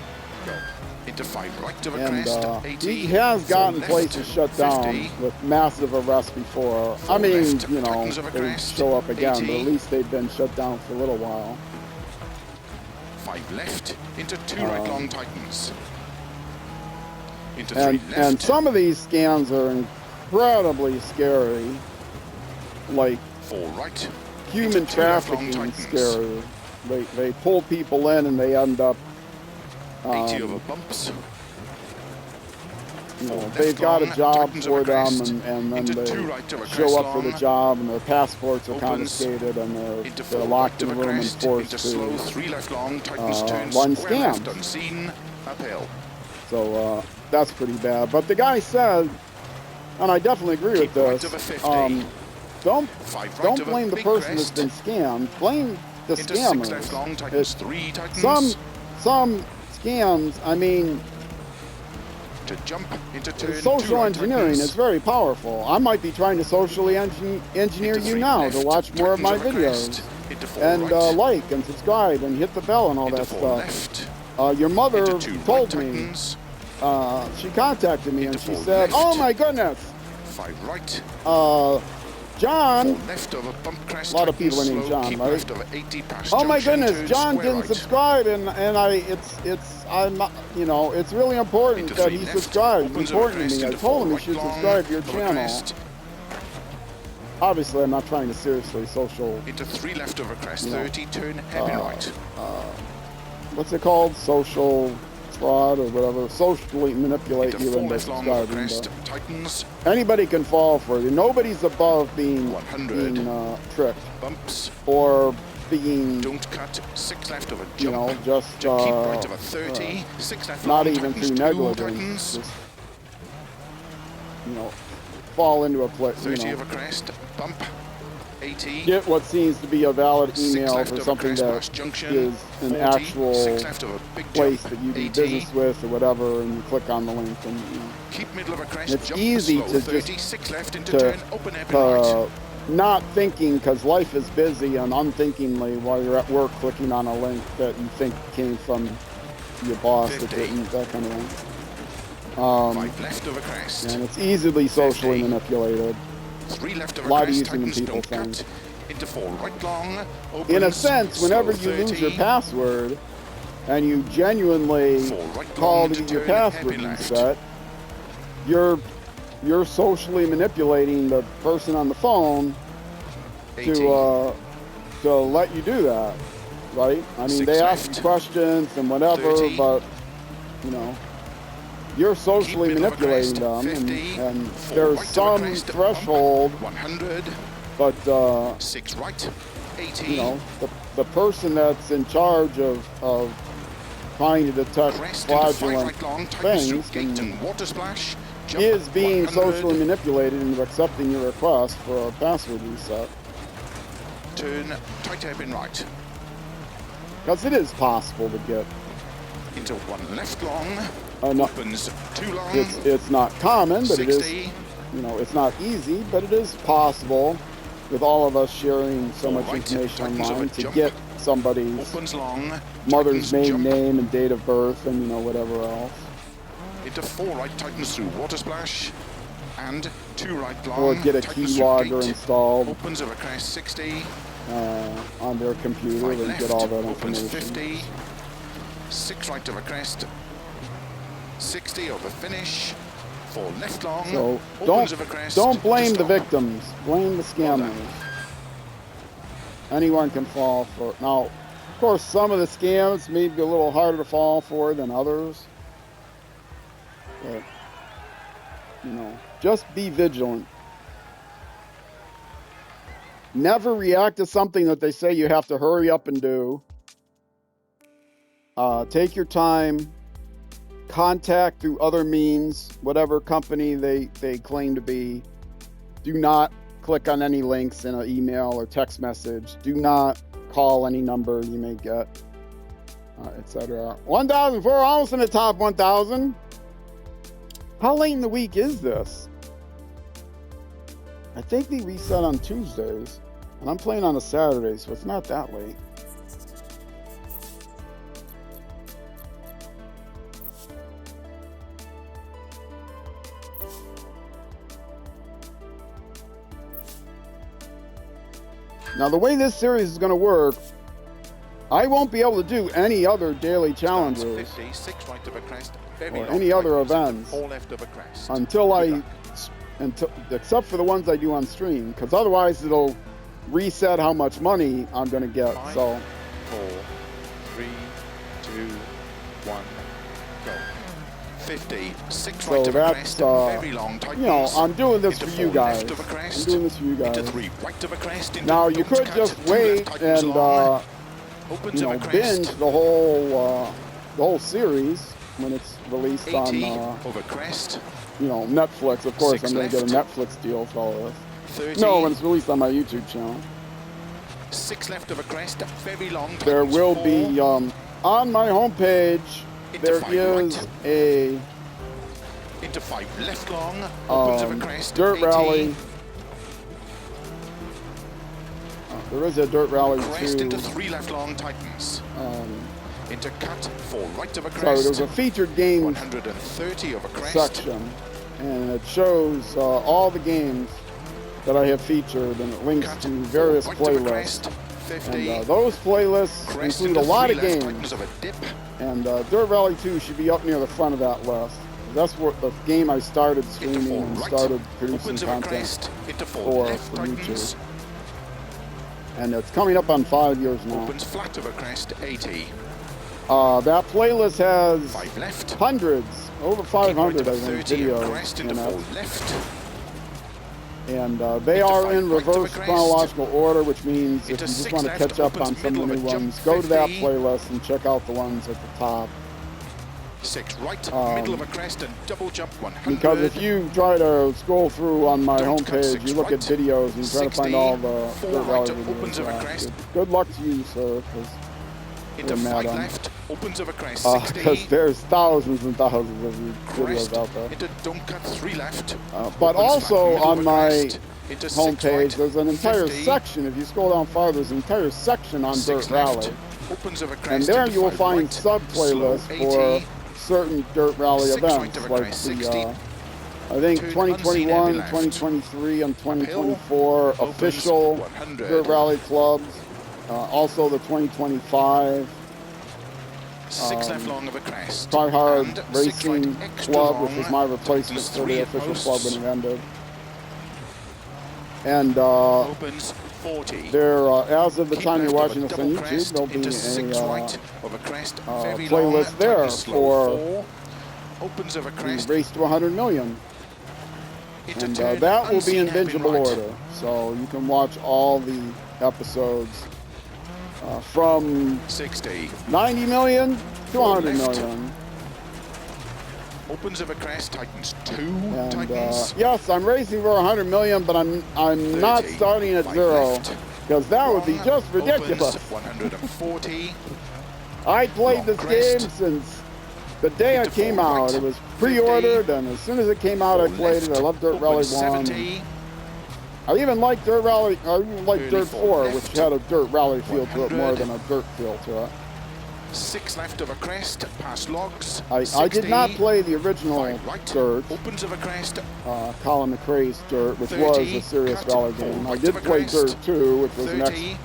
into 5 right of a and crest, he has gotten places shut down with massive arrests before. I mean, you know, they show up again, but at least they've been shut down for a little while. 5 left into 2 right long tightens. Into 3 And, left. and some of these scams are incredibly scary, like 4 right. human into 2 left long trafficking tightens. scary. They pull people in and they end up, 80 over bumps. you know, Left they've got a long, job tightens for over them, crest. and then Into they 2 right of a crest show up for the long. job and their passports are Opens. confiscated and Into they're 4 locked right in a of a room and crest. forced Into slow to 3 left long tightens turn run square left scams. unseen uphill. So that's pretty bad. But the guy said, and I definitely agree Keep with right this, of a 50. don't 5 right don't of a blame the big person crest. that's been scammed. Blame the Into 6 left scammers. long tightens 3 tightens. Some scams, I mean, to jump into turn 2 social right engineering tightens. is very powerful. I might be trying to socially engineer Into you 3 now left, to watch more of my tightens over videos. crest. Into 4 And right. like and subscribe and hit the bell and all Into that 4 stuff. left. Your mother Into 2 right told me, tightens. she contacted me and Into she 4 said, left. oh my goodness, 5 right. John, 4 left over bump crest. A lot of people are named slow, John, keep right? left over 80 past oh my junction, goodness, turn John square didn't right. subscribe I'm, you know, it's really important Into that 3 he left, subscribes. It's opens over important to crest, me. I into told 4 him he right should long, subscribe to your over channel. crest. Obviously, I'm not trying to seriously social, Into 3 left over crest, You know, 30, turn hairpin right. what's it called? Social fraud or whatever. Socially manipulate Into you 4 into left long over subscribing. crest, But tightens, anybody can fall for it. Nobody's above being 100. tricked Bumps, or being, don't cut, 6 left over jump. you know, just to keep right over 30, 6 left not long, even tightens, through 2 negligence. tightens, Just, you know, fall into a place. 30 You know, over crest, bump, 80. get what seems to be a valid 6 email left for over something crest that past junction, is an 40, actual 6 left over big place jump, that you do 80. business with or whatever, and you click on the link and you know, Keep middle of a crest, it's jump easy slow, to 30, just 6 left into to- turn, open hairpin right. not thinking, because life is busy, and unthinkingly while you're at work clicking on a link that you think came from your boss that 50. didn't, that kind of thing. 5 left over crest, And it's easily socially 50. manipulated. 3 left over a lot crest, easier than tightens, people don't think. cut, into 4 right long, opens, In a sense, whenever slow, you lose 30, your password and you genuinely 4 right call long to to get your turn, password hairpin left. reset, you're socially manipulating the person on the phone 80. to let you do that, right? I mean, 6 they ask you left. questions and whatever, 30. but you know, you're socially Keep middle of a manipulating crest, them, 50. and 4 there's right of a some crest, threshold, bump, 100, but 6 right, 80. you know, the person that's in charge of trying to detect Crest into 5 fraudulent right long, tightens through things gate and and water splash. Jump, is being 100, socially manipulated into accepting your request for a password reset. Turn, tight hairpin right. Because it is possible to get Into 1 left long, Opens too long. It's not common, but 60. it is, you know, it's not easy, but it is possible with all of us sharing so much information online to get somebody's long, mother's maiden name and date of birth and, you know, whatever else. Into 4 right, tightens through water splash, and 2 right long. Or get a keylogger installed. Opens over crest 60. On their computer and get all that information. 50. 6 right over crest. 60 over finish. 4 left long. So crest, don't blame the victims. Blame the scammers. Anyone can fall for it. Now, of course, some of the scams may be a little harder to fall for than others. But, you know, just be vigilant. Never react to something that they say you have to hurry up and do. Take your time. Contact through other means, whatever company they claim to be. Do not click on any links in an email or text message. Do not call any number you may get, etc. 1,004, almost in the top 1,000. How late in the week is this? I think they reset on Tuesdays, and I'm playing on a Saturday, so it's not that late. Now, the way this series is going to work, I won't be able to do any other daily challenges 50, 6 right of a crest, or any other events 4 left of a crest. until except for the ones I do on stream, because otherwise it'll reset how much money I'm going to get. 5, So 4, 3, 2, 1, go. 50, 6 right of a crest, very long, tightens. You know, I'm doing this Into for you 4 guys. left of a crest, I'm doing this for you guys. into 3 right of a crest, into Now, you don't could cut, just 2 wait left, tightens and long, opens you of know, a crest, binge the whole series when it's released 80 on over crest, you know, Netflix. Of course, 6 I'm going to get a left. Netflix deal for all this. 30, No, when it's released on my YouTube channel. 6 left of a crest, very long, There tightens will 4, be on my homepage. into There 5 is right. a into 5 left long, opens of a crest, dirt 80, rally. There is a dirt rally crest too. into 3 left long, tightens, into cut, 4 right of a So crest, there's a featured games 130 of a crest, section, and it shows all the games that I have featured, and it links cut, to 4 various right of a playlists. crest, 50, And those playlists crest include a into lot 3 of left, games. tightens of a dip, And Dirt Rally 2 should be up near the front of that list. That's what the game I started into streaming 4 and right, started producing opens of a content crest, into 4 for left, tightens, YouTube. And it's coming up on 5 years now. opens flat of a crest, 80, That playlist has 5 left, hundreds, over keep right 500 of a I think, 30 of videos crest, in into 4 it. left, And they into are 5 in right of a reverse crest, chronological order, which means if you into just 6 want to left, catch up opens on some of middle the of new a jump, ones, go to that 50. playlist and check out the ones at the top. 6 right, middle of a crest and double jump 100. Because if you try to scroll through on my Don't cut, homepage, 6 you look at right, videos and you try to 60, find all the 4 Dirt Rally right, opens of a videos. crest, Good luck to you, sir, because into 5 left, opens of a crest, 60, there's thousands and thousands of these crest, videos out there. into don't cut 3 left, But opens also middle on of a my crest, into 6 homepage, right, there's an entire 50, section. If you scroll down farther, there's an entire section on 6 Dirt left, Rally. opens of a crest, And there into you will 5 find right, sub-playlists slow, 80, for certain Dirt Rally 6 right events, of a like crest, the, 60, I think turn 2021, unseen heavy left, 2023, and uphill, 2024 opens official 100, Dirt Rally clubs. Also the 2025 6 left long of a crest, Try Hard and 6 Racing right extra Club, long, which was my replacement tightens for 3 the at official posts, club when it ended. And opens 40. there, as of the Keep time you're left of watching a this on double YouTube, crest, there'll be into 6 a right of a crest, very playlist long, there tightens slow, for 4, opens of a crest, Race to 100 Million. into And turn, that will be unseen in hairpin bingeable right, order. So you can watch all the episodes from 60, 90 million to 100 left. million. opens of a crest, tightens 2, And tightens, yes, I'm racing for 100 million, but I'm 30, not starting at 5 0, left, because that would be long, just ridiculous. opens 140, I played long this crest, game since The day it Into came four out, right. it was pre-ordered, and as soon as it came out, I Four played it. I left, loved Dirt open Rally 1. 70. I even liked Dirt Rally. I even liked Early Dirt four 4, left. which had a dirt rally feel to it more 100. than a dirt feel to it. 6 left of a crest, past logs. I did not 60. play the original 5 right, Dirt, opens of a crest. Colin McRae's Dirt, which 30, was a serious cut, rally four game. I right did of a play crest. Dirt 2, which was 30, an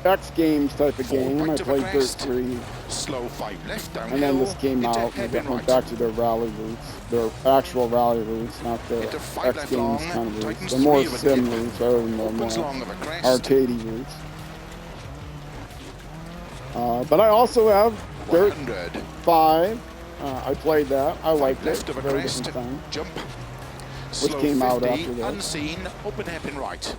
X Games type of four game. right I of a played Dirt crest. 3, Slow 5 left downhill. and then this came into out, and hairpin went right. back to their rally roots, their actual rally roots, not the Into 5 X left Games long, kind of roots. tightens The more 3 of a sim dip. roots rather than the Opens more long of a crest. arcadey roots. But I also have Dirt 100. 5. I played that. I liked it. Left of a Very crest. different thing. Jump. Which Slow came 50, out after this. unseen, open hairpin right.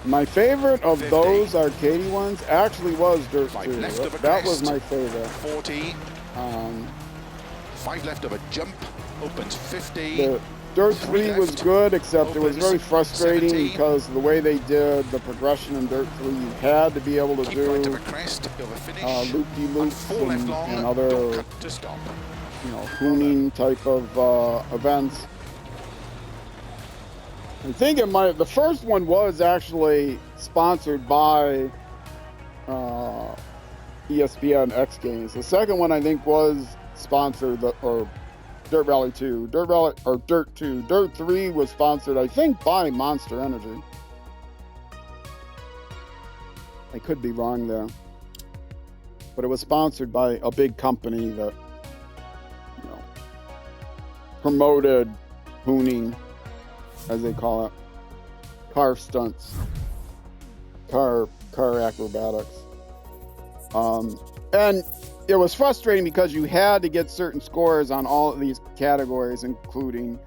My favorite of 50. those arcadey ones actually was Dirt 5 2. left of a That was crest. my favorite. 40. 5 left of a jump. Opens 50. The Dirt 3 3 was left. good, except it was Opens very frustrating 70. because the way they did the progression in Dirt 3, you had to be able to Keep right of a do crest. Over finish. loop-de-loops 4 left and long. other, Don't cut to stop. hooning type of events. I think the first one was actually sponsored by ESPN X Games. The second one I think was sponsored, or Dirt Rally 2. Dirt 2. Dirt 3 was sponsored, I think, by Monster Energy. I could be wrong there. But it was sponsored by a big company that, promoted hooning, as they call it. Car stunts. Car acrobatics. And it was frustrating because you had to get certain scores on all of these categories, including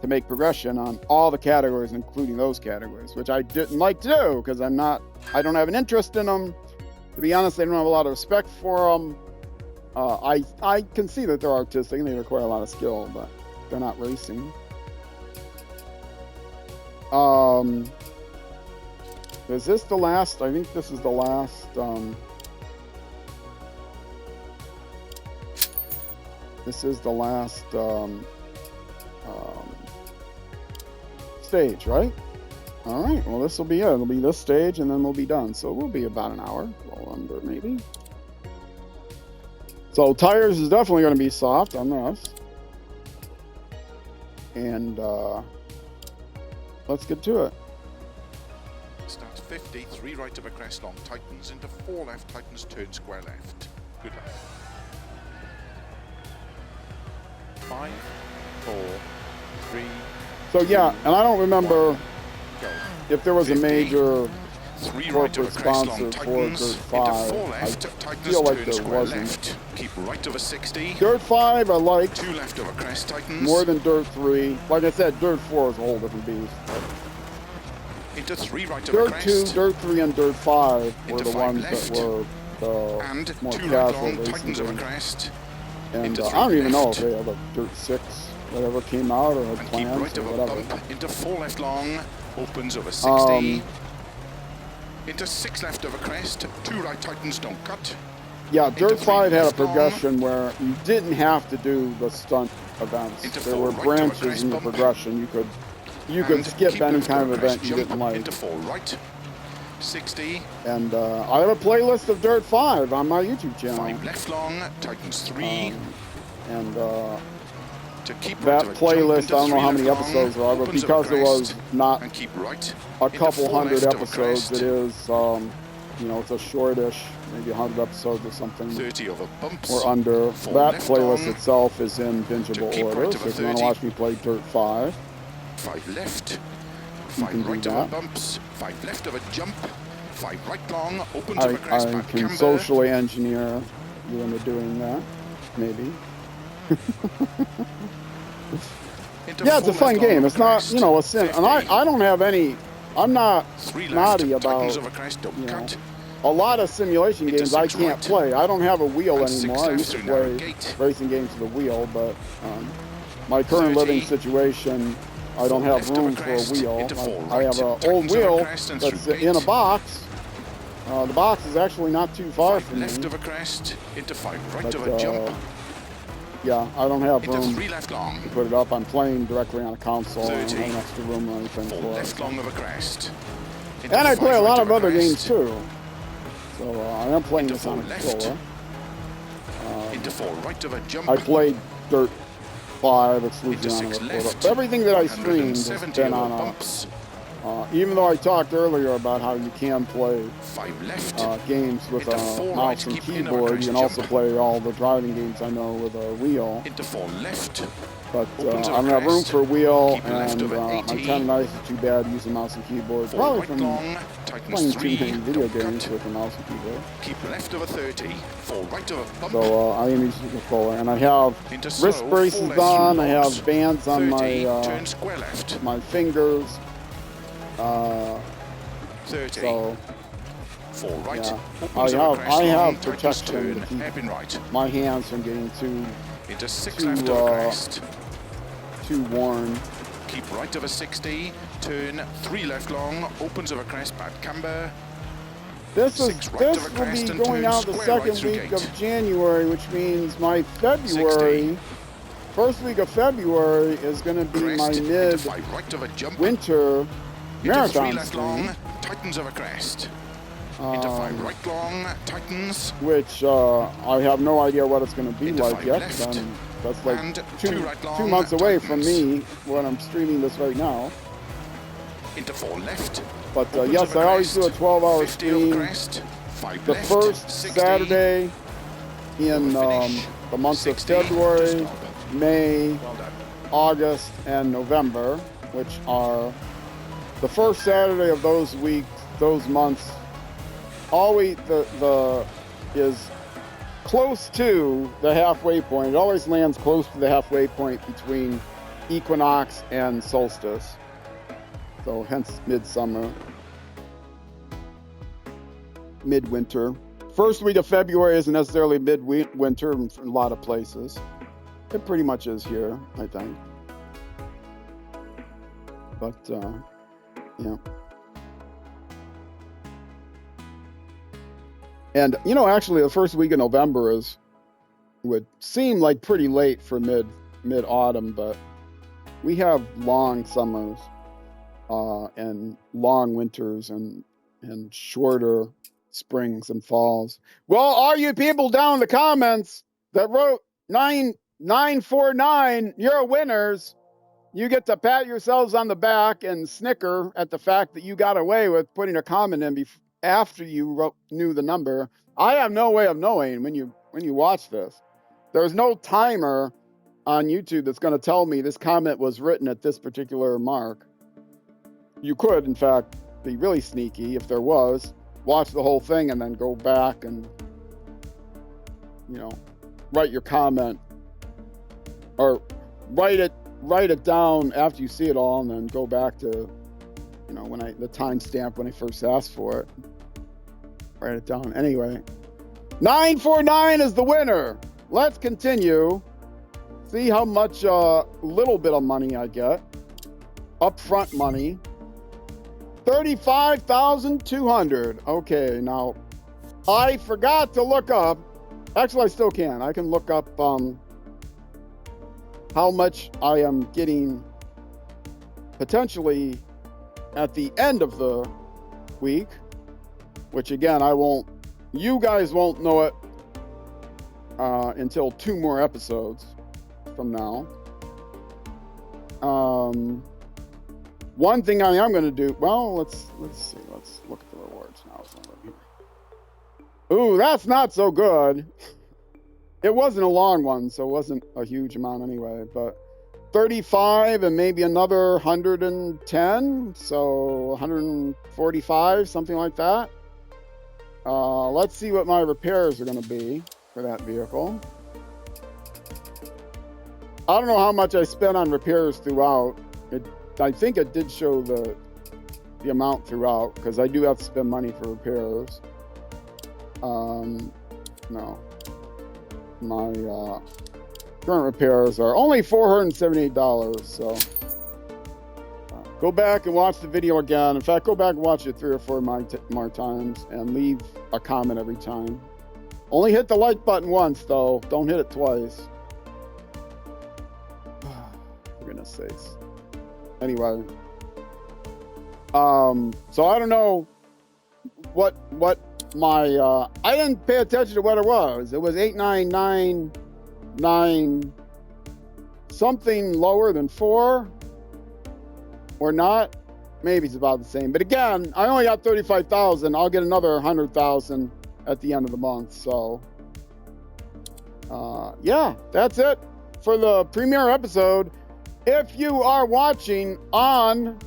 to make progression on all the categories, including those categories, which I didn't like to do because I don't have an interest in them. To be honest, I don't have a lot of respect for them. I can see that they're artistic and they require a lot of skill, but they're not racing. Is this the last? I think this is the last. This is the last stage, right? All right. Well, this will be it. It'll be this stage, and then we'll be done. So we'll be about an hour, a little under maybe. So tires is definitely going to be soft on this, and let's get to it. Starts 50, 3 right of a crest long, tightens into 4 left, tightens, turn square left. Good luck. 5, 4, 3. So yeah, and I don't remember 1, go. if there was 50, a major 3 right of a corporate crest sponsor long, for tightens Dirt into 5. 4 left, I tightens, feel like turn there square wasn't. left. Keep right of a 60. Dirt 5 I liked 2 left of a crest, tightens. more than Dirt 3. Like I said, Dirt 4 is a whole different beast. Into 3 right of a Dirt crest. 2, Dirt 3, and Dirt 5 were Into the 5 ones left. that were the And more 2 right casual long, racing tightens of a games. crest. And Into I don't 3 even know if left. they have a Dirt 6 that ever came out or had And keep plans right or of a whatever. bump. Into 4 left long, opens over 60. Into 6 left of a crest. 2 right tightens, don't cut. Yeah, Into Dirt 3 5 had a left long. progression where you didn't have to do the stunt events. Into There 4 were right of a branches crest in the bump. progression. You could And skip keep any left kind of of a crest event you jump. didn't like. Into 4 right. 60. And I have a playlist of Dirt 5 on my YouTube channel. 5 left long, tightens 3. And to keep that right of a playlist, jump I into don't know 3 how many left long, episodes there are, but opens of a because it was crest, not and keep right. a Into couple 4 hundred left of a episodes, crest. it is, it's a shortish, maybe 100 episodes or something. 30 over bumps. Or under. 4 That left playlist long. itself is in bingeable keep order, right of so a if you want 30. to watch me play Dirt 5, 5 left. You 5 can do right that. of a bumps. 5 left of a jump. 5 right long, opens I of a crest, can back camber. socially engineer you into doing that, maybe. Into Yeah, it's a 4 fun left long game. of It's a not, crest. a sin. And 50. I don't have any, I'm not 3 left, naughty tightens about, of a crest, don't you know, cut. a lot of simulation Into games I 6 can't right. play. I don't have a wheel And 6 anymore. I left used to through narrow play gate. racing games with a wheel, but my current 30. living situation, I don't have left of a room for a crest, wheel. into 4 I have right, an old tightens of a wheel crest and that's through in a gate. box, The box is actually not too far 5 from left me. of a crest, into 5 right But, of a jump. Yeah, I don't have Into room 3 left long. to put it up. I'm playing directly on a console. 30. I don't have an extra room or anything 4 for left it. long of a crest. Into And I 5 play a right lot of of other crest. games too. So I am playing Into this on 4 a left. controller. Into 4 right of a jump. I played Dirt 5 Into exclusively on a 6 recorder. left. Everything that I streamed has 170 been over on a... bumps. even though I talked earlier about how you can play 5 left. games with Into a 4 mouse right, and keep in over keyboard, crest you can also jump. play all the driving games I know with a wheel. Into 4 left. But I Opens don't over have room crest. for a wheel, Keep left and over my 80. tendonitis is too bad using mouse and keyboard. 4 Probably right from long. Tightens playing 3. too many video Don't games cut. with a mouse and keyboard. Keep left over 30. 4 right over bump. So I am using the controller, and I have Into slow, wrist 4 braces left on. through I logs. have bands on 30. my Turn square left. my fingers. 30. So 4 right. yeah, Opens over crest I long. have Tightens protection turn. to keep Hairpin right. my hands from getting too Into 6 too, left over crest. worn. Keep right over 60. Turn 3 left long. Opens over crest. Bad camber. This 6 right this over will crest be and going turn out the square right second through week gate. of January, which means my February, first week of February is going to be Crest. my Into 5 right over jump. mid-winter Into 3 marathon left stream, long. Tightens over crest. Into 5 right long. Tightens. which I have no idea what it's going to be Into like 5 yet. left. That's like And two 2 right long. 2 months away from tightens. me when I'm streaming this right now. Into 4 left. But Opens yes, over I always do a crest. 12-hour 50 over stream. crest. 5 The left. first 60. Saturday in Over finish. the months of 60 to February, stop. May, Well done. August, and November, which are the first Saturday of those weeks, those months. Always is close to the halfway point. It always lands close to the halfway point between equinox and solstice. So hence midsummer, midwinter. First week of February isn't necessarily midwinter in a lot of places. It pretty much is here, I think. But yeah. And actually, the first week of November would seem like pretty late for mid autumn, but we have long summers and long winters and shorter springs and falls. Well, all you people down in the comments that wrote 9949, you're winners. You get to pat yourselves on the back and snicker at the fact that you got away with putting a comment in after you knew the number. I have no way of knowing when you watch this. There's no timer on YouTube that's going to tell me this comment was written at this particular mark. You could, in fact, be really sneaky if there was. Watch the whole thing and then go back and, write your comment, or write it down after you see it all, and then go back to, the timestamp when I first asked for it. Write it down. Anyway, 949 is the winner. Let's continue. See how much little bit of money I get. Upfront money. 35,200. Okay, now I forgot to look up. Actually, I still can. I can look up how much I am getting potentially at the end of the week, which again, you guys won't know it until 2 more episodes from now. One thing I am going to do, well, let's see. Let's look at the rewards now. Ooh, that's not so good. It wasn't a long one, so it wasn't a huge amount anyway, but 35 and maybe another 110, so 145, something like that. Let's see what my repairs are going to be for that vehicle. I don't know how much I spent on repairs throughout. I think it did show the amount throughout, because I do have to spend money for repairs. No. My current repairs are only $478, so go back and watch the video again. In fact, go back and watch it 3 or 4 more times and leave a comment every time. Only hit the like button once, though. Don't hit it twice. For goodness sakes. Anyway. So I don't know what my, I didn't pay attention to what it was. It was 8999, something lower than 4 or not. Maybe it's about the same. But again, I only got 35,000. I'll get another 100,000 at the end of the month. So, yeah, that's it for the premiere episode. If you are watching on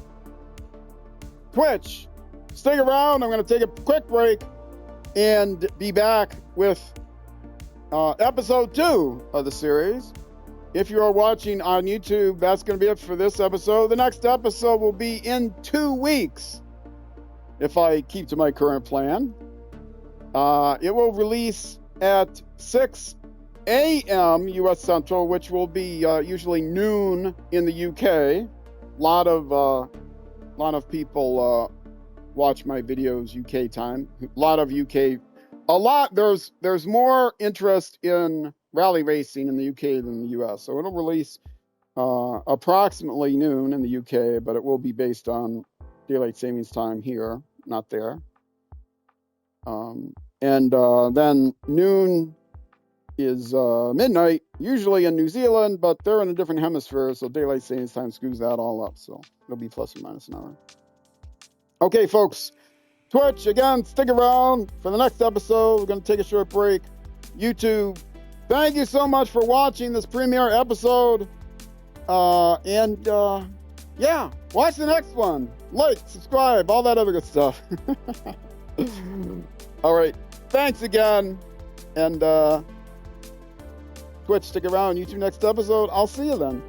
Twitch, stick around. I'm going to take a quick break and be back with episode 2 of the series. If you are watching on YouTube, that's going to be it for this episode. The next episode will be in 2 weeks, if I keep to my current plan. It will release at 6 a.m. U.S. Central, which will be usually noon in the UK. A lot of people watch my videos UK time. There's more interest in rally racing in the UK than the US. So it'll release approximately noon in the UK, but it will be based on daylight savings time here, not there. Then noon is midnight, usually in New Zealand, but they're in a different hemisphere, so daylight savings time screws that all up. So it'll be plus or minus an hour. Okay, folks. Twitch, again, stick around for the next episode. We're going to take a short break. YouTube, thank you so much for watching this premiere episode. Yeah, watch the next one. Like, subscribe, all that other good stuff. All right, thanks again. And Twitch, stick around. YouTube next episode. I'll see you then.